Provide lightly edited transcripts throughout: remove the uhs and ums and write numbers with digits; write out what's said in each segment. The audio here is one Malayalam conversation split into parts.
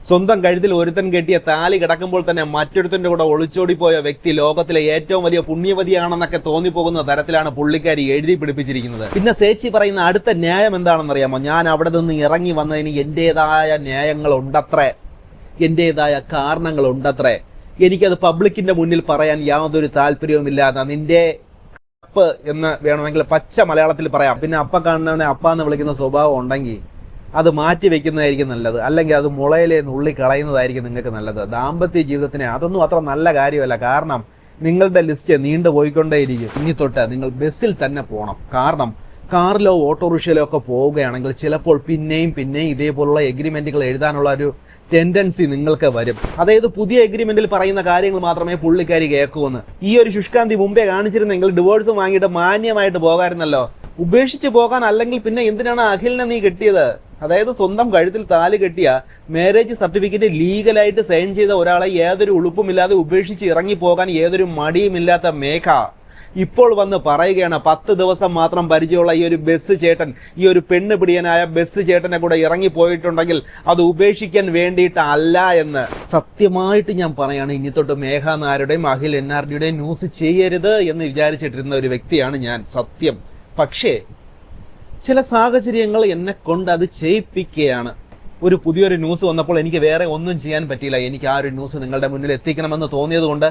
സ്വന്തം കഴുത്തിൽ ഒരുത്തൻ കെട്ടിയ താലി കിടക്കുമ്പോൾ തന്നെ മറ്റൊരുത്തന്റെ കൂടെ ഒളിച്ചോടിപ്പോയ വ്യക്തി ലോകത്തിലെ ഏറ്റവും വലിയ പുണ്യവതിയാണെന്നൊക്കെ തോന്നിപ്പോകുന്ന തരത്തിലാണ് പുള്ളിക്കാരി എഴുതി പിടിപ്പിച്ചിരിക്കുന്നത്. പിന്നെ സേച്ചി പറയുന്ന അടുത്ത ന്യായം എന്താണെന്നറിയാമോ? ഞാൻ അവിടെ നിന്ന് ഇറങ്ങി വന്നതിന് എന്റേതായ ന്യായങ്ങൾ ഉണ്ടത്രേ, എന്റേതായ കാരണങ്ങൾ ഉണ്ടത്രേ. എനിക്കത് പബ്ലിക്കിന്റെ മുന്നിൽ പറയാൻ യാതൊരു താല്പര്യവുമില്ലാതെ നിന്റെ അപ്പ് എന്ന് വേണമെങ്കിൽ പച്ച മലയാളത്തിൽ പറയാം. പിന്നെ അപ്പ കാണുന്നവനെ അപ്പ എന്ന് വിളിക്കുന്ന സ്വഭാവം ഉണ്ടെങ്കിൽ അത് മാറ്റി വെക്കുന്നതായിരിക്കും നല്ലത്, അല്ലെങ്കിൽ അത് മുളയിലെ നുള്ളി കളയുന്നതായിരിക്കും നിങ്ങൾക്ക് നല്ലത്. ദാമ്പത്യ ജീവിതത്തിന് അതൊന്നും അത്ര നല്ല കാര്യമല്ല. കാരണം നിങ്ങളുടെ ലിസ്റ്റ് നീണ്ടു പോയിക്കൊണ്ടേയിരിക്കും. ഇനി തൊട്ട് നിങ്ങൾ ബസ്സിൽ തന്നെ പോകണം. കാരണം കാറിലോ ഓട്ടോറിക്ഷയിലോ ഒക്കെ പോവുകയാണെങ്കിൽ ചിലപ്പോൾ പിന്നെയും ഇതേപോലുള്ള എഗ്രിമെന്റുകൾ എഴുതാനുള്ള ഒരു ടെൻഡൻസി നിങ്ങൾക്ക് വരും. അതായത് പുതിയ എഗ്രിമെന്റിൽ പറയുന്ന കാര്യങ്ങൾ മാത്രമേ പുള്ളിക്കാരി കേൾക്കൂന്ന്. ഈ ഒരു ശുഷ്കാന്തി മുമ്പേ കാണിച്ചിരുന്നെങ്കിൽ ഡിവോഴ്സ് വാങ്ങിയിട്ട് മാന്യമായിട്ട് പോകാമായിരുന്നല്ലോ. ഉപേക്ഷിച്ച് പോകാൻ അല്ലെങ്കിൽ പിന്നെ എന്തിനാണ് അഖിലിനെ നീ കെട്ടിയത്? അതായത് സ്വന്തം കഴുത്തിൽ താലി കെട്ടിയ മാരേജ് സർട്ടിഫിക്കറ്റ് ലീഗലായിട്ട് സൈൻ ചെയ്ത ഒരാളെ യാതൊരു ഉളുപ്പുമില്ലാതെ ഉപേക്ഷിച്ച് ഇറങ്ങിപ്പോകാൻ യാതൊരു മടിയുമില്ലാത്ത മേഘ ഇപ്പോൾ വന്ന് പറയുകയാണ് 10 ദിവസം മാത്രം പരിചയമുള്ള ഈ ഒരു ബസ് ചേട്ടൻ, ഈ ഒരു പെണ്ണ് പിടിയനായ ബസ് ചേട്ടനെ കൂടെ ഇറങ്ങിപ്പോയിട്ടുണ്ടെങ്കിൽ അത് ഉപേക്ഷിക്കാൻ വേണ്ടിയിട്ടല്ല എന്ന്. സത്യമായിട്ട് ഞാൻ പറയാണ്, ഇനി തൊട്ട് മേഘ നായരുടെയും അഖിൽ NRDയുടെയും ന്യൂസ് ചെയ്യരുത് എന്ന് വിചാരിച്ചിട്ടിരുന്ന ഒരു വ്യക്തിയാണ് ഞാൻ, സത്യം. പക്ഷേ ചില സാഹചര്യങ്ങൾ എന്നെ കൊണ്ട് അത് ചെയ്യിപ്പിക്കുകയാണ്. ഒരു പുതിയൊരു ന്യൂസ് വന്നപ്പോൾ എനിക്ക് വേറെ ഒന്നും ചെയ്യാൻ പറ്റിയില്ല. എനിക്ക് ആ ഒരു ന്യൂസ് നിങ്ങളുടെ മുന്നിൽ എത്തിക്കണമെന്ന് തോന്നിയതുകൊണ്ട്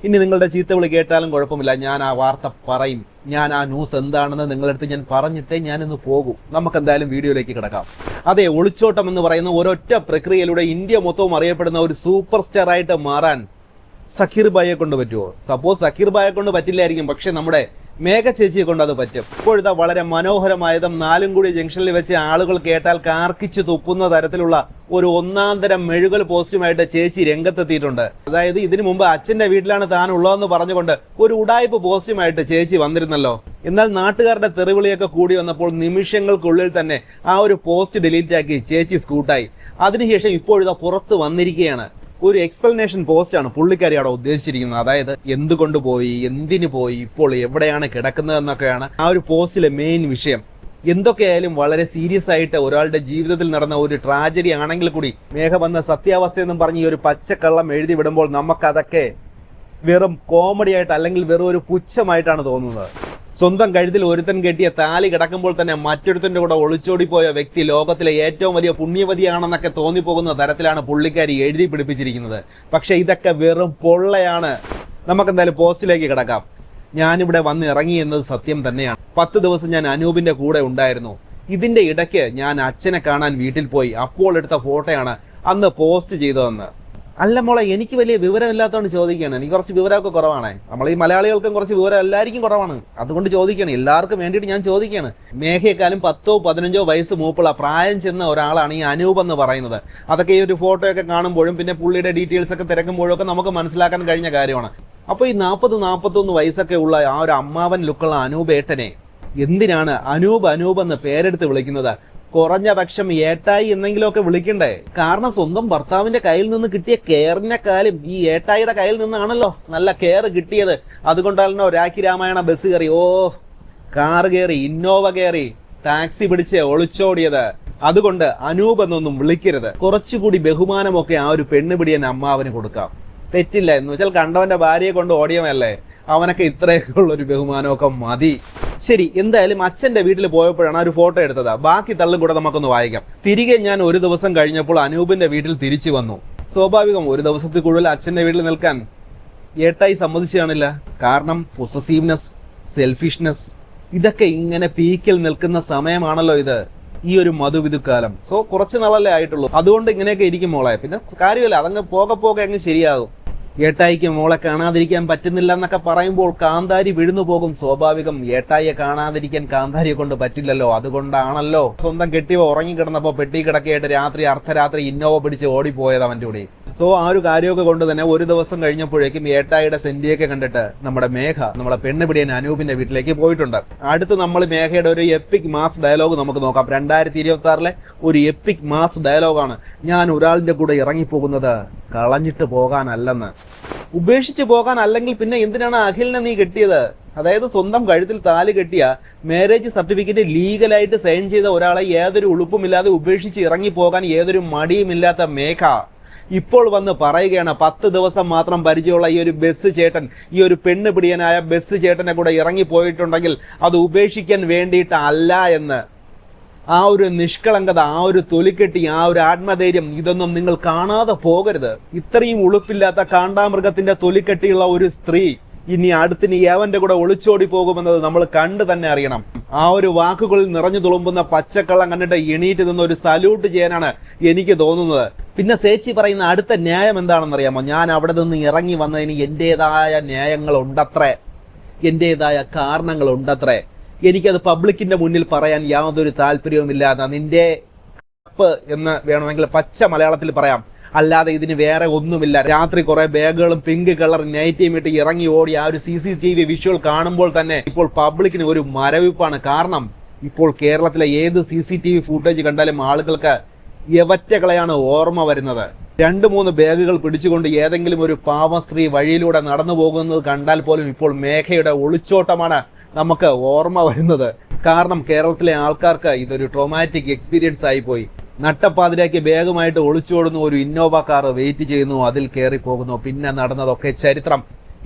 ഇനി നിങ്ങളുടെ ചീത്തവിളി കേട്ടാലും കുഴപ്പമില്ല, ഞാൻ ആ വാർത്ത പറയും. ഞാൻ ആ ന്യൂസ് എന്താണെന്ന് നിങ്ങളടുത്ത് ഞാൻ പറഞ്ഞിട്ടേ ഞാനിന്ന് പോകും. നമുക്കെന്തായാലും വീഡിയോയിലേക്ക് കിടക്കാം. അതെ, ഒളിച്ചോട്ടം എന്ന് പറയുന്ന ഒരൊറ്റ പ്രക്രിയയിലൂടെ ഇന്ത്യ മൊത്തവും അറിയപ്പെടുന്ന ഒരു സൂപ്പർ സ്റ്റാർ ആയിട്ട് മാറാൻ സക്കീർ ഭായിയെ കൊണ്ട് പറ്റുമോ? സപ്പോസ് സക്കീർ ഭായിയെ കൊണ്ട് പറ്റില്ലായിരിക്കും, പക്ഷെ നമ്മുടെ മേഘ ചേച്ചിയെ കൊണ്ട് അത് പറ്റും. ഇപ്പോഴത്തെ വളരെ മനോഹരമായതും നാലുംകൂടി ജംഗ്ഷനിൽ വെച്ച് ആളുകൾ കേട്ടാൽ കാർക്കിച്ച് തുപ്പുന്ന തരത്തിലുള്ള ഒരു ഒന്നാന്തരം മെഴുകൽ പോസ്റ്റുമായിട്ട് ചേച്ചി രംഗത്തെത്തിയിട്ടുണ്ട്. അതായത് ഇതിനു മുമ്പ് അച്ഛന്റെ വീട്ടിലാണ് താൻ ഉള്ളതെന്ന് പറഞ്ഞുകൊണ്ട് ഒരു ഉടായ്പ പോസ്റ്റുമായിട്ട് ചേച്ചി വന്നിരുന്നല്ലോ. എന്നാൽ നാട്ടുകാരുടെ തെറിവിളിയൊക്കെ കൂടി വന്നപ്പോൾ നിമിഷങ്ങൾക്കുള്ളിൽ തന്നെ ആ ഒരു പോസ്റ്റ് ഡിലീറ്റ് ആക്കി ചേച്ചി സ്കൂട്ടായി. അതിനുശേഷം ഇപ്പോഴിതാ പുറത്ത് വന്നിരിക്കുകയാണ്. ഒരു എക്സ്പ്ലനേഷൻ പോസ്റ്റാണ് പുള്ളിക്കാരി അവിടെ ഉദ്ദേശിച്ചിരിക്കുന്നത്. അതായത് എന്തുകൊണ്ട് പോയി, എന്തിനു പോയി, ഇപ്പോൾ എവിടെയാണ് കിടക്കുന്നതെന്നൊക്കെയാണ് ആ ഒരു പോസ്റ്റിലെ മെയിൻ വിഷയം. എന്തൊക്കെയായാലും വളരെ സീരിയസ് ആയിട്ട് ഒരാളുടെ ജീവിതത്തിൽ നടന്ന ഒരു ട്രാജഡി ആണെങ്കിൽ കൂടി മേഘ വന്ന സത്യാവസ്ഥയെന്നും പറഞ്ഞ് ഈ ഒരു പച്ചക്കള്ളം എഴുതി വിടുമ്പോൾ നമുക്കതൊക്കെ വെറും കോമഡി ആയിട്ട് അല്ലെങ്കിൽ വെറും ഒരു പുച്ഛമായിട്ടാണ് തോന്നുന്നത്. സ്വന്തം കഴുത്തിൽ ഒരുത്തൻ കെട്ടിയ താലി കിടക്കുമ്പോൾ തന്നെ മറ്റൊരുത്തന്റെ കൂടെ ഒളിച്ചോടിപ്പോയ വ്യക്തി ലോകത്തിലെ ഏറ്റവും വലിയ പുണ്യവതിയാണെന്നൊക്കെ തോന്നിപ്പോകുന്ന തരത്തിലാണ് പുള്ളിക്കാരി എഴുതി പിടിപ്പിച്ചിരിക്കുന്നത്. പക്ഷെ ഇതൊക്കെ വെറും പൊള്ളയാണ്. നമുക്കെന്തായാലും പോസ്റ്റിലേക്ക് കിടക്കാം. ഞാനിവിടെ വന്ന് ഇറങ്ങി എന്നത് സത്യം തന്നെയാണ്. 10 ദിവസം ഞാൻ അനൂപിന്റെ കൂടെ ഉണ്ടായിരുന്നു. ഇതിന്റെ ഇടയ്ക്ക് ഞാൻ അച്ഛനെ കാണാൻ വീട്ടിൽ പോയി. അപ്പോൾ എടുത്ത ഫോട്ടോയാണ് അന്ന് പോസ്റ്റ് ചെയ്തതെന്ന്. അല്ല മോളെ, എനിക്ക് വലിയ വിവരമില്ലാത്തതുകൊണ്ട് ചോദിക്കുകയാണ്. എനിക്ക് കുറച്ച് വിവരമൊക്കെ കുറവാണ്. നമ്മൾ ഈ മലയാളികൾക്കും കുറച്ച് വിവരം എല്ലാവർക്കും കുറവാണ്. അതുകൊണ്ട് ചോദിക്കുകയാണ്, എല്ലാവർക്കും വേണ്ടിയിട്ട് ഞാൻ ചോദിക്കുകയാണ്. മേഘയെക്കാളും 10-15 വയസ്സ് മൂപ്പുള്ള പ്രായം ചെന്ന ഒരാളാണ് ഈ അനൂപ് എന്ന് പറയുന്നത്. അതൊക്കെ ഈ ഒരു ഫോട്ടോയൊക്കെ കാണുമ്പോഴും പിന്നെ പുള്ളിയുടെ ഡീറ്റെയിൽസ് ഒക്കെ തിരക്കുമ്പോഴും ഒക്കെ നമുക്ക് മനസ്സിലാക്കാൻ കഴിഞ്ഞ കാര്യമാണ്. അപ്പോൾ ഈ 40-41 വയസ്സൊക്കെ ഉള്ള ആ ഒരു അമ്മാവൻ ലുക്കുള്ള അനൂപ് ഏട്ടനെ എന്തിനാണ് അനൂപ് എന്ന് പേരെടുത്ത് വിളിക്കുന്നത്? കുറഞ്ഞ പക്ഷം ഏട്ടായി എന്നെങ്കിലുമൊക്കെ വിളിക്കണ്ടേ? കാരണം സ്വന്തം ഭർത്താവിന്റെ കയ്യിൽ നിന്ന് കിട്ടിയ കെയറിനെക്കാളും ഈ ഏട്ടായിയുടെ കയ്യിൽ നിന്നാണല്ലോ നല്ല കെയർ കിട്ടിയത്. അതുകൊണ്ടാണല്ലോ രാഖി രാമായണ ബസ് കയറി, കാറ് കയറി, ഇന്നോവ കയറി, ടാക്സി പിടിച്ച് ഒളിച്ചോടിയത്. അതുകൊണ്ട് അനൂപ് എന്നൊന്നും വിളിക്കരുത്. കുറച്ചുകൂടി ബഹുമാനമൊക്കെ ആ ഒരു പെണ്ണുപിടിയൻ അമ്മാവന് കൊടുക്കാം. തെറ്റില്ല. എന്ന് വെച്ചാൽ കണ്ടവന്റെ ഭാര്യയെ കൊണ്ട് ഓടിയവല്ലേ, അവനൊക്കെ ഇത്രയൊക്കെ ഉള്ളൊരു ബഹുമാനമൊക്കെ മതി. ശരി, എന്തായാലും അച്ഛന്റെ വീട്ടിൽ പോയപ്പോഴാണ് ആ ഒരു ഫോട്ടോ എടുത്തത്. ബാക്കി തള്ളും കൂടെ നമുക്കൊന്ന് വായിക്കാം. തിരികെ ഞാൻ ഒരു ദിവസം കഴിഞ്ഞപ്പോൾ അനൂപിന്റെ വീട്ടിൽ തിരിച്ചു വന്നു. സ്വാഭാവികം, ഒരു ദിവസത്തിൽ കൂടുതൽ അച്ഛന്റെ വീട്ടിൽ നിൽക്കാൻ ഏട്ടായി സമ്മതിച്ചു കാണില്ല. കാരണം പൊസസീവ്നെസ്, സെൽഫിഷ്നെസ് ഇതൊക്കെ ഇങ്ങനെ പീക്കിൽ നിൽക്കുന്ന സമയമാണല്ലോ ഇത്, ഈ ഒരു മധുവിധുക്കാലം. സോ കുറച്ച് നാളല്ലേ ആയിട്ടുള്ളൂ, അതുകൊണ്ട് ഇങ്ങനെയൊക്കെ ഇരിക്കും മോളെ. പിന്നെ കാര്യമല്ല, അതങ്ങ് പോകെ അങ്ങ് ശരിയാകും. ഏട്ടായിക്ക് മോളെ കാണാതിരിക്കാൻ പറ്റുന്നില്ല എന്നൊക്കെ പറയുമ്പോൾ കാന്താരി വിഴുന്നു പോകും. സ്വാഭാവികം, ഏട്ടായിയെ കാണാതിരിക്കാൻ കാന്താരിയെ കൊണ്ട് പറ്റില്ലല്ലോ. അതുകൊണ്ടാണല്ലോ സ്വന്തം കെട്ടിയോ ഉറങ്ങിക്കിടന്നപ്പോ പെട്ടി കിടക്കയായിട്ട് അർദ്ധരാത്രി ഇന്നോവ പിടിച്ച് ഓടിപ്പോയത് അവന്റെ കൂടെ. സോ ആ ഒരു കാര്യമൊക്കെ കൊണ്ട് തന്നെ ഒരു ദിവസം കഴിഞ്ഞപ്പോഴേക്കും ഏട്ടായിയുടെ സെന്റിയൊക്കെ കണ്ടിട്ട് നമ്മുടെ മേഘ നമ്മളെ പെണ്ണുപിടിയൻ അനൂപിന്റെ വീട്ടിലേക്ക് പോയിട്ടുണ്ട്. അടുത്ത് നമ്മൾ മേഘയുടെ ഒരു എപ്പിക് മാസ് ഡയലോഗ് നമുക്ക് നോക്കാം. 2026 ഒരു എപ്പിക് മാസ് ഡയലോഗാണ്. ഞാൻ ഒരാളിന്റെ കൂടെ ഇറങ്ങിപ്പോകുന്നത് കളഞ്ഞിട്ട് പോകാനല്ലെന്ന്, ഉപേക്ഷിച്ച് പോകാൻ, അല്ലെങ്കിൽ പിന്നെ എന്തിനാണ് അഖിലിനെ നീ കെട്ടിയത്? അതായത് സ്വന്തം കഴുത്തിൽ താലി കെട്ടിയ മാരേജ് സർട്ടിഫിക്കറ്റ് ലീഗലായിട്ട് സൈൻ ചെയ്ത ഒരാളെ യാതൊരു ഉളുപ്പുമില്ലാതെ ഉപേക്ഷിച്ച് ഇറങ്ങിപ്പോകാൻ യാതൊരു മടിയുമില്ലാത്ത മേഘ ഇപ്പോൾ വന്ന് പറയുകയാണ് 10 ദിവസം മാത്രം പരിചയമുള്ള ഈ ഒരു ബസ് ചേട്ടൻ, ഈ ഒരു പെണ്ണ് പിടിയനായ ബസ് ചേട്ടനെ കൂടെ ഇറങ്ങിപ്പോയിട്ടുണ്ടെങ്കിൽ അത് ഉപേക്ഷിക്കാൻ വേണ്ടിയിട്ടല്ല എന്ന്. ആ ഒരു നിഷ്കളങ്കത, ആ ഒരു തൊലിക്കെട്ടി, ആ ഒരു ആത്മധൈര്യം, ഇതൊന്നും നിങ്ങൾ കാണാതെ പോകരുത്. ഇത്രയും ഉളുപ്പില്ലാത്ത കാണ്ടാമൃഗത്തിന്റെ തൊലിക്കെട്ടിയുള്ള ഒരു സ്ത്രീ ഇനി അടുത്തിന് യവന്റെ കൂടെ ഒളിച്ചോടി പോകുമെന്നത് നമ്മൾ കണ്ടു തന്നെ അറിയണം. ആ ഒരു വാക്കുകളിൽ നിറഞ്ഞു തുളുമ്പുന്ന പച്ചക്കള്ളം കണ്ടിട്ട് എണീറ്റ് നിന്ന് ഒരു സല്യൂട്ട് ചെയ്യാനാണ് എനിക്ക് തോന്നുന്നത്. പിന്നെ സേച്ചി പറയുന്ന അടുത്ത ന്യായം എന്താണെന്നറിയാമോ? ഞാൻ അവിടെ നിന്ന് ഇറങ്ങി വന്നതിന് എൻ്റെതായ ന്യായങ്ങളുണ്ടത്രേ, എൻ്റെതായ കാരണങ്ങളുണ്ടത്രേ. എനിക്കത് പബ്ലിക്കിന്റെ മുന്നിൽ പറയാൻ യാതൊരു താല്പര്യവുമില്ലാതെ നിന്റെ എന്ന് വേണമെങ്കിൽ പച്ച മലയാളത്തിൽ പറയാം, അല്ലാതെ ഇതിന് വേറെ ഒന്നുമില്ല. രാത്രി കുറെ ബാഗുകളും പിങ്ക് കളർ നൈറ്റിയും ഇട്ട് ഇറങ്ങി ഓടി ആ ഒരു CCTV വിഷ്വൽ കാണുമ്പോൾ തന്നെ ഇപ്പോൾ പബ്ലിക്കിന് ഒരു മരവിപ്പാണ്. കാരണം ഇപ്പോൾ കേരളത്തിലെ ഏത് CCTV ഫൂട്ടേജ് കണ്ടാലും ആളുകൾക്ക് യവറ്റകളെയാണ് ഓർമ്മ വരുന്നത്. 2-3 ബാഗുകൾ പിടിച്ചുകൊണ്ട് ഏതെങ്കിലും ഒരു പാവ സ്ത്രീ വഴിയിലൂടെ നടന്നു പോകുന്നത് കണ്ടാൽ പോലും ഇപ്പോൾ മേഘയുടെ ഒളിച്ചോട്ടമാണ് നമുക്ക് ഓർമ്മ വരുന്നത്. കാരണം കേരളത്തിലെ ആൾക്കാർക്ക് ഇതൊരു ട്രോമാറ്റിക് എക്സ്പീരിയൻസ് ആയിപ്പോയി. നട്ടപ്പാതിരാക്കി ബാഗുമായിട്ട് ഒളിച്ചോടുന്നു, ഒരു ഇന്നോവ കാർ വെയിറ്റ് ചെയ്യുന്നു, അതിൽ കയറി പോകുന്നു, പിന്നെ നടന്നതൊക്കെ ചരിത്രം.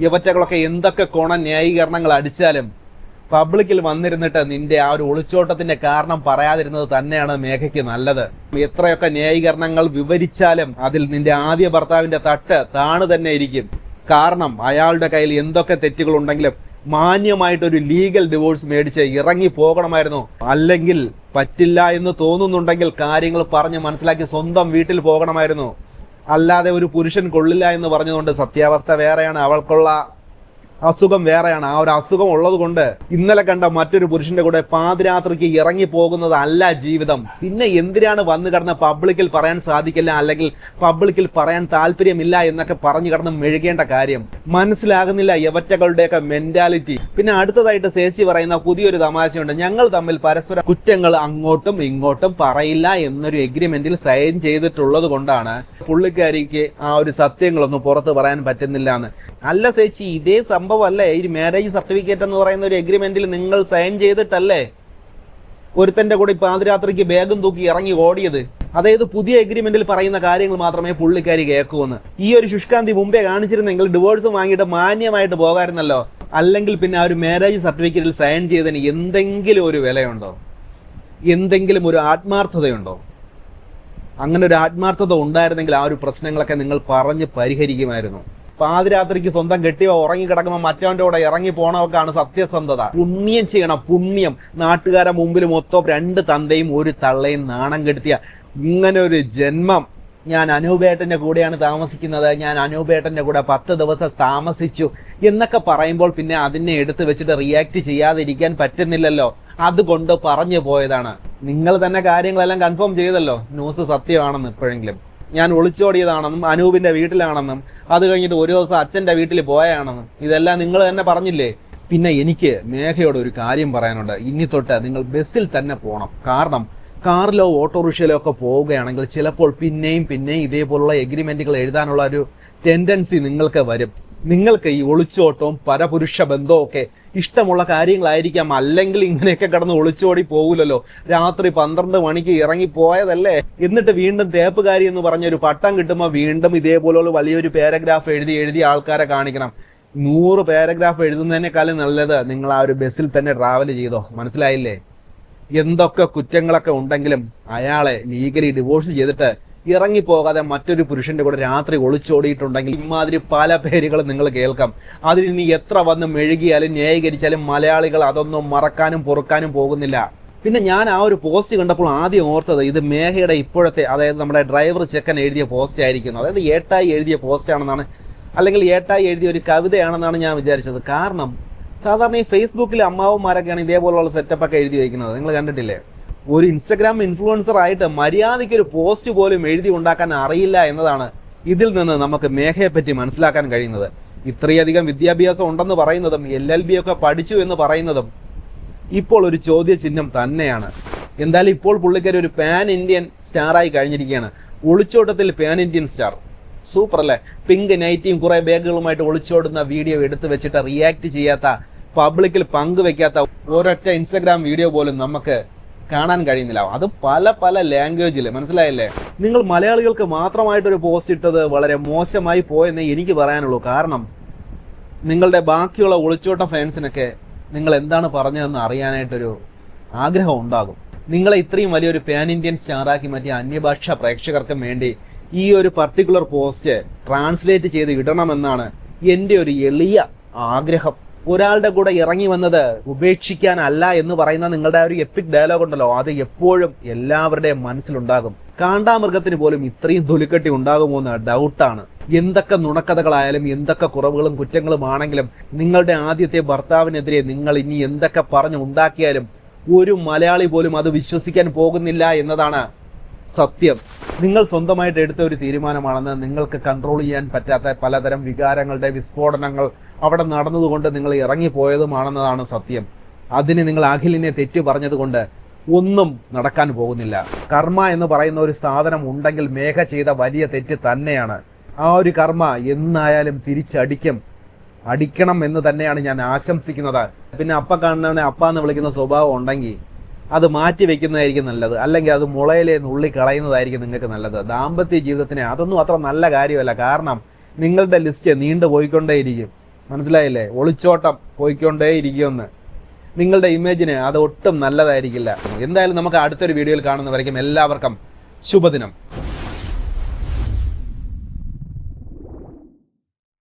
ഇവറ്റകളൊക്കെ എന്തൊക്കെ ന്യായീകരണങ്ങൾ അടിച്ചാലും പബ്ലിക്കിൽ വന്നിരുന്നിട്ട് നിന്റെ ആ ഒരു ഒളിച്ചോട്ടത്തിന്റെ കാരണം പറയാതിരുന്നത് തന്നെയാണ് മേഘയ്ക്ക് നല്ലത്. എത്രയൊക്കെ ന്യായീകരണങ്ങൾ വിവരിച്ചാലും അതിൽ നിന്റെ ആദ്യ ഭർത്താവിന്റെ തട്ട് താണു തന്നെ ഇരിക്കും. കാരണം അയാളുടെ കയ്യിൽ എന്തൊക്കെ തെറ്റുകളുണ്ടെങ്കിലും മാന്യമായിട്ടൊരു ലീഗൽ ഡിവോഴ്സ് മേടിച്ച് ഇറങ്ങി പോകണമായിരുന്നു. അല്ലെങ്കിൽ പറ്റില്ല എന്ന് തോന്നുന്നുണ്ടെങ്കിൽ കാര്യങ്ങൾ പറഞ്ഞ് മനസ്സിലാക്കി സ്വന്തം വീട്ടിൽ പോകണമായിരുന്നു. അല്ലാതെ ഒരു പുരുഷൻ കൊള്ളില്ല എന്ന് പറഞ്ഞുകൊണ്ട് സത്യാവസ്ഥ വേറെയാണ്, അവൾക്കുള്ള അസുഖം വേറെയാണ്. ആ ഒരു അസുഖം ഉള്ളത് കൊണ്ട് ഇന്നലെ കണ്ട മറ്റൊരു പുരുഷന്റെ കൂടെ പാതിരാത്രിക്ക് ഇറങ്ങി പോകുന്നതല്ല ജീവിതം. പിന്നെ എന്തിനാണ് വന്നു കിടന്ന് പബ്ലിക്കിൽ പറയാൻ സാധിക്കില്ല, അല്ലെങ്കിൽ പബ്ലിക്കിൽ പറയാൻ താല്പര്യമില്ല എന്നൊക്കെ പറഞ്ഞു കിടന്ന് മെഴുകേണ്ട കാര്യം മനസ്സിലാകുന്നില്ല യവറ്റകളുടെയൊക്കെ മെന്റാലിറ്റി. പിന്നെ അടുത്തതായിട്ട് സേച്ചി പറയുന്ന പുതിയൊരു തമാശയുണ്ട്. ഞങ്ങൾ തമ്മിൽ പരസ്പര കുറ്റങ്ങൾ അങ്ങോട്ടും ഇങ്ങോട്ടും പറയില്ല എന്നൊരു എഗ്രിമെന്റിൽ സൈൻ ചെയ്തിട്ടുള്ളത് കൊണ്ടാണ് പുള്ളിക്കാരിക്ക് ആ ഒരു സത്യങ്ങളൊന്നും പുറത്ത് പറയാൻ പറ്റുന്നില്ല എന്ന്. അല്ല സേച്ചി, ഇതേ സംഭവമല്ലേ ഈ മാരേജ് സർട്ടിഫിക്കറ്റ് എന്ന് പറയുന്ന ഒരു എഗ്രിമെന്റിൽ നിങ്ങൾ സൈൻ ചെയ്തിട്ടല്ലേ ഒരുത്തന്റെ കൂടെ പാതിരാത്രിക്ക് ബാഗും തൂക്കി ഇറങ്ങി ഓടിയത്? അതായത് പുതിയ എഗ്രിമെന്റിൽ പറയുന്ന കാര്യങ്ങൾ മാത്രമേ പുള്ളിക്കാരി കേൾക്കൂന്ന്. ഈ ഒരു ശുഷ്കാന്തി മുമ്പേ കാണിച്ചിരുന്നെങ്കിൽ ഡിവോഴ്സ് വാങ്ങിയിട്ട് മാന്യമായിട്ട് പോകാമായിരുന്നല്ലോ. അല്ലെങ്കിൽ പിന്നെ ആ ഒരു മാരേജ് സർട്ടിഫിക്കറ്റിൽ സൈൻ ചെയ്തതിന് എന്തെങ്കിലും ഒരു വിലയുണ്ടോ? എന്തെങ്കിലും ഒരു ആത്മാർത്ഥതയുണ്ടോ? അങ്ങനെ ഒരു ആത്മാർത്ഥത ഉണ്ടായിരുന്നെങ്കിൽ ആ ഒരു പ്രശ്നങ്ങളൊക്കെ നിങ്ങൾ പറഞ്ഞ് പരിഹരിക്കുമായിരുന്നു. പാതിരാത്രിക്ക് സ്വന്തം കെട്ടിയോ ഉറങ്ങിക്കിടക്കുമ്പോൾ മറ്റവൻ്റെ കൂടെ ഇറങ്ങി പോണവർക്കാണ് സത്യസന്ധത. പുണ്യം ചെയ്യണം, പുണ്യം. നാട്ടുകാരെ മുമ്പിൽ മൊത്തം 2 തന്തയും 1 തള്ളയും നാണം കെടുത്തിയ ഇങ്ങനെ ഒരു ജന്മം. ഞാൻ അനൂപേട്ടൻ്റെ കൂടെയാണ് താമസിക്കുന്നത്, ഞാൻ അനൂപേട്ടൻ്റെ കൂടെ 10 ദിവസം താമസിച്ചു എന്നൊക്കെ പറയുമ്പോൾ പിന്നെ അതിനെ എടുത്ത് വെച്ചിട്ട് റിയാക്ട് ചെയ്യാതിരിക്കാൻ പറ്റുന്നില്ലല്ലോ. അതുകൊണ്ട് പറഞ്ഞു പോയതാണ്. നിങ്ങൾ തന്നെ കാര്യങ്ങളെല്ലാം കൺഫേം ചെയ്തല്ലോ, ന്യൂസ് സത്യമാണെന്ന്. ഇപ്പോഴെങ്കിലും ഞാൻ ഒളിച്ചോടിയതാണെന്നും അനൂപിന്റെ വീട്ടിലാണെന്നും അത് കഴിഞ്ഞിട്ട് ഒരു ദിവസം അച്ഛൻ്റെ വീട്ടിൽ പോയാണെന്നും ഇതെല്ലാം നിങ്ങൾ തന്നെ പറഞ്ഞില്ലേ. പിന്നെ എനിക്ക് മേഘയോട് ഒരു കാര്യം പറയാനുണ്ട്. ഇനി തൊട്ട് നിങ്ങൾ ബസ്സിൽ തന്നെ പോകണം. കാരണം കാറിലോ ഓട്ടോറിക്ഷയിലോ ഒക്കെ പോവുകയാണെങ്കിൽ ചിലപ്പോൾ പിന്നെയും ഇതേപോലുള്ള എഗ്രിമെന്റുകൾ എഴുതാനുള്ള ഒരു ടെൻഡൻസി നിങ്ങൾക്ക് വരും. നിങ്ങൾക്ക് ഈ ഒളിച്ചോട്ടവും പരപുരുഷ ബന്ധവും ഒക്കെ ഇഷ്ടമുള്ള കാര്യങ്ങളായിരിക്കാം. അല്ലെങ്കിൽ ഇങ്ങനെയൊക്കെ കിടന്ന് ഒളിച്ചോടി പോകില്ലല്ലോ. രാത്രി 12 മണിക്ക് ഇറങ്ങി പോയതല്ലേ, എന്നിട്ട് വീണ്ടും തേപ്പുകാരി എന്ന് പറഞ്ഞൊരു പട്ടം കിട്ടുമ്പോൾ വീണ്ടും ഇതേപോലുള്ള വലിയൊരു പാരഗ്രാഫ് എഴുതി ആൾക്കാരെ കാണിക്കണം. 100 പാരഗ്രാഫ് എഴുതുന്നതിനേക്കാളും നല്ലത് നിങ്ങൾ ആ ഒരു ബസ്സിൽ തന്നെ ട്രാവൽ ചെയ്തോ. മനസ്സിലായില്ലേ? എന്തൊക്കെ കുറ്റങ്ങളൊക്കെ ഉണ്ടെങ്കിലും അയാളെ ലീഗലി ഡിവോഴ്സ് ചെയ്തിട്ട് ഇറങ്ങിപ്പോകാതെ മറ്റൊരു പുരുഷന്റെ കൂടെ രാത്രി ഒളിച്ചോടിയിട്ടുണ്ടെങ്കിൽ ഇമാതിരി പല പേരുകളും നിങ്ങൾ കേൾക്കാം. അതിനി എത്ര വന്ന് മെഴുകിയാലും ന്യായീകരിച്ചാലും മലയാളികൾ അതൊന്നും മറക്കാനും പൊറുക്കാനും പോകുന്നില്ല. പിന്നെ ഞാൻ ആ ഒരു പോസ്റ്റ് കണ്ടപ്പോൾ ആദ്യം ഓർത്തത് ഇത് മേഘയുടെ ഇപ്പോഴത്തെ, അതായത് നമ്മുടെ ഡ്രൈവർ ചെക്കൻ എഴുതിയ പോസ്റ്റ് ആയിരിക്കുന്നു. അതായത് ഏട്ടായി എഴുതിയ പോസ്റ്റ് ആണെന്നാണ്, അല്ലെങ്കിൽ ഏട്ടായി എഴുതിയ ഒരു കവിതയാണെന്നാണ് ഞാൻ വിചാരിച്ചത്. കാരണം സാധാരണ ഈ ഫേസ്ബുക്കിൽ അമ്മാവന്മാരൊക്കെയാണ് ഇതേപോലുള്ള സെറ്റപ്പൊക്കെ എഴുതി വയ്ക്കുന്നത്. നിങ്ങൾ കണ്ടിട്ടില്ലേ? ഒരു ഇൻസ്റ്റഗ്രാം ഇൻഫ്ലുവൻസർ ആയിട്ട് മര്യാദയ്ക്ക് ഒരു പോസ്റ്റ് പോലും എഴുതി ഉണ്ടാക്കാൻ അറിയില്ല എന്നതാണ് ഇതിൽ നിന്ന് നമുക്ക് മേഘയെ പറ്റി മനസ്സിലാക്കാൻ കഴിയുന്നത്. ഇത്രയധികം വിദ്യാഭ്യാസം ഉണ്ടെന്ന് പറയുന്നതും LLB ഒക്കെ പഠിച്ചു എന്ന് പറയുന്നതും ഇപ്പോൾ ഒരു ചോദ്യചിഹ്നം തന്നെയാണ്. എന്തായാലും ഇപ്പോൾ പുള്ളിക്കാരി ഒരു പാൻ ഇന്ത്യൻ സ്റ്റാറായി കഴിഞ്ഞിരിക്കുകയാണ്. ഒളിച്ചോട്ടത്തിൽ പാൻ ഇന്ത്യൻ സ്റ്റാർ. സൂപ്പർ അല്ലേ? പിങ്ക് നൈറ്റിയും കുറെ ബാഗുകളുമായിട്ട് ഒളിച്ചോടുന്ന വീഡിയോ എടുത്തു വെച്ചിട്ട് റിയാക്ട് ചെയ്യാത്ത പബ്ലിക്കിൽ പങ്കുവെക്കാത്ത ഒരൊറ്റ ഇൻസ്റ്റഗ്രാം വീഡിയോ പോലും നമുക്ക് കാണാൻ കഴിയുന്നില്ല. അത് പല പല ലാംഗ്വേജിൽ. മനസ്സിലായില്ലേ? നിങ്ങൾ മലയാളികൾക്ക് മാത്രമായിട്ടൊരു പോസ്റ്റ് ഇട്ടത് വളരെ മോശമായി പോയെന്നേ എനിക്ക് പറയാനുള്ളൂ. കാരണം നിങ്ങളുടെ ബാക്കിയുള്ള ഒളിച്ചോട്ട ഫാൻസിനൊക്കെ നിങ്ങൾ എന്താണ് പറഞ്ഞതെന്ന് അറിയാനായിട്ടൊരു ആഗ്രഹം ഉണ്ടാകും. നിങ്ങളെ ഇത്രയും വലിയൊരു പാൻ ഇന്ത്യൻ സ്റ്റാറാക്കി മാറ്റിയ അന്യഭാഷാ പ്രേക്ഷകർക്കും വേണ്ടി ഈ ഒരു പർട്ടിക്കുലർ പോസ്റ്റ് ട്രാൻസ്ലേറ്റ് ചെയ്ത് ഇടണമെന്നാണ് എൻ്റെ ഒരു എളിയ ആഗ്രഹം. ഒരാളുടെ കൂടെ ഇറങ്ങി വന്നത് ഉപേക്ഷിക്കാനല്ല എന്ന് പറയുന്ന നിങ്ങളുടെ ഒരു എപ്പിക് ഡയലോഗ് ഉണ്ടല്ലോ, അത് എപ്പോഴും എല്ലാവരുടെയും മനസ്സിലുണ്ടാകും. കാണ്ടാമൃഗത്തിന് പോലും ഇത്രയും തൊലിക്കെട്ടി ഉണ്ടാകുമോ എന്ന് ഡൗട്ടാണ്. എന്തൊക്കെ നുണക്കഥകളായാലും എന്തൊക്കെ കുറവുകളും കുറ്റങ്ങളും ആണെങ്കിലും നിങ്ങളുടെ ആദ്യത്തെ ഭർത്താവിനെതിരെ നിങ്ങൾ ഇനി എന്തൊക്കെ പറഞ്ഞ് ഉണ്ടാക്കിയാലും ഒരു മലയാളി പോലും അത് വിശ്വസിക്കാൻ പോകുന്നില്ല എന്നതാണ് സത്യം. നിങ്ങൾ സ്വന്തമായിട്ട് എടുത്ത ഒരു തീരുമാനമാണെന്ന്, നിങ്ങൾക്ക് കൺട്രോൾ ചെയ്യാൻ പറ്റാത്ത പലതരം വികാരങ്ങളുടെ വിസ്ഫോടനങ്ങൾ അവിടെ നടന്നതുകൊണ്ട് നിങ്ങൾ ഇറങ്ങിപ്പോയതുമാണെന്നതാണ് സത്യം. അതിന് നിങ്ങൾ അഖിലിനെ തെറ്റു പറഞ്ഞതുകൊണ്ട് ഒന്നും നടക്കാൻ പോകുന്നില്ല. കർമ്മ എന്ന് പറയുന്ന ഒരു സാധനം ഉണ്ടെങ്കിൽ മേഘ ചെയ്ത വലിയ തെറ്റ് തന്നെയാണ്. ആ ഒരു കർമ്മ എന്നായാലും അടിക്കണം എന്ന് തന്നെയാണ് ഞാൻ ആശംസിക്കുന്നത്. പിന്നെ അപ്പ കാണുന്നവനെ അപ്പ എന്ന് വിളിക്കുന്ന സ്വഭാവം ഉണ്ടെങ്കിൽ അത് മാറ്റി വെക്കുന്നതായിരിക്കും നല്ലത്. അല്ലെങ്കിൽ അത് മുളയിലെ നുള്ളി കളയുന്നതായിരിക്കും നിങ്ങൾക്ക് നല്ലത്. ദാമ്പത്യ ജീവിതത്തിന് അതൊന്നും അത്ര നല്ല കാര്യമല്ല. കാരണം നിങ്ങളുടെ ലിസ്റ്റ് നീണ്ടു പോയിക്കൊണ്ടേയിരിക്കും. മനസ്സിലായില്ലേ? ഒളിച്ചോട്ടം പോയിക്കൊണ്ടേയിരിക്കുമെന്ന്. നിങ്ങളുടെ ഇമേജിന് അത് ഒട്ടും നല്ലതായിരിക്കില്ല. എന്തായാലും നമുക്ക് അടുത്തൊരു വീഡിയോയിൽ കാണുന്നവരേക്കും എല്ലാവർക്കും ശുഭദിനം.